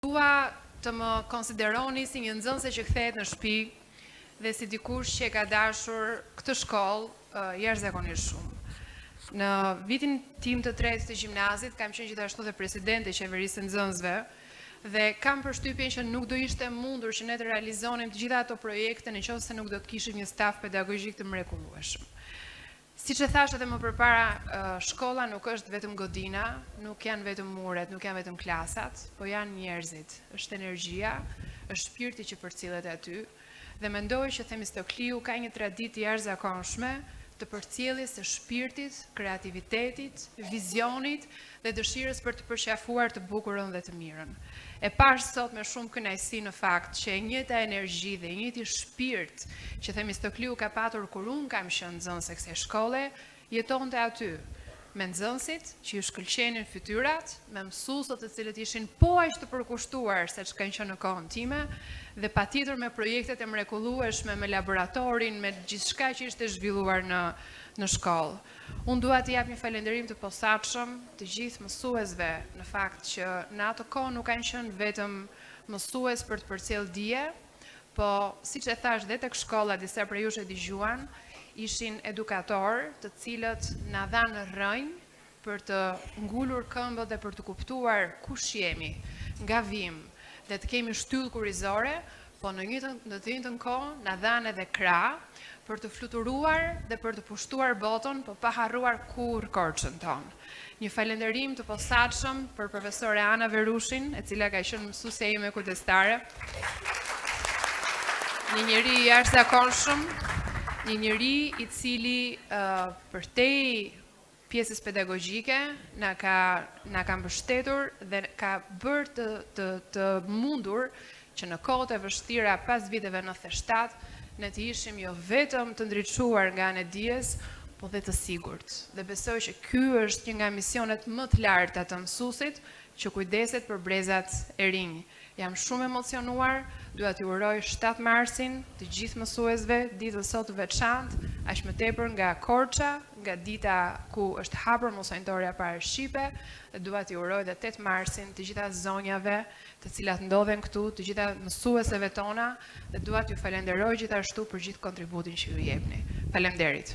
Dua të më konsideroni si një nxënëse që kthehet në shtëpi dhe si dikush që ka dashur këtë shkollë jashtëzakonisht shumë. Në vitin tim të tretë të gjimnazit kam qenë gjithashtu dhe presidente e qeverisë së nxënësve dhe kam përshtypjen që nuk do ishte mundur që ne të realizonim të gjitha ato projekte nëse nuk do të kishim një staf pedagogjik të mrekullueshëm. Siç e thash edhe më përpara, shkolla nuk është vetëm godina, nuk janë vetëm muret, nuk janë vetëm klasat, po janë njerëzit, është energjia, është shpirti që përcillet aty, dhe mendoj që Themistokliu ka një traditë të jashtëzakonshme të përcjelljes së shpirtit, kreativitetit, vizionit dhe dëshirës për të përqafuar të bukurën dhe të mirën. E pash sot me shumë kënaqësi në fakt që e njëjta energji dhe e njëjti shpirt që Themistokliu ka patur kur unë kam qenë nxënëse kësaj shkolle, jetonte aty, me nxënësit që ju shkëlqenin fytyrat, me mësuesët të cilët ishin po aq të përkushtuar sa që kanë qenë në kohën time, dhe patjetër me projektet e mrekullueshme, me laboratorin, me gjithçka që ishte zhvilluar në shkollë. Unë dua të jap një falënderim të posaçëm të gjithë mësuesve, në fakt që në atë kohë nuk kanë qenë vetëm mësues për të përcjellë dije, po siç e thash dhe tek shkolla disa prej jush e dëgjuan, ishin edukatorë të cilët na dhanë rrënjë për të ngulur këmbët dhe për të kuptuar kush jemi, nga vim, dhe të kemi shtyllë kurrizore, po në të njëjtën kohë na dhanë edhe krah për të fluturuar dhe për të pushtuar botën, po pa harruar kurrë Korçën tonë. Një falënderim të posaçëm për profesore Ana Verushin, e cila ka qenë mësuesja ime kujdestare. Një njeri i jashtëzakonshëm, një njeri i cili përtej pjesës pedagogjike na ka mbështetur dhe ka bërë të mundur që në kohët e vështira pas viteve 97 ne të ishim jo vetëm të ndriçuar nga ana e dijes, po dhe të sigurt. Dhe besoj që ky është një nga misionet më të larta të mësuesit që kujdeset për brezat e rinj. Jam shumë emocionuar, dua t'ju uroj 7 marsin të gjithë mësuesve, ditën sot të veçantë, aq më tepër nga Korça, nga dita ku është hapur mosonjtoria para shqipe, dhe dua t'ju uroj dhe 8 marsin të gjitha zonjave të cilat ndodhen këtu, të gjitha mësueseve tona, dhe dua t'ju falenderoj gjithashtu për gjithë kontributin që ju jepni. Faleminderit.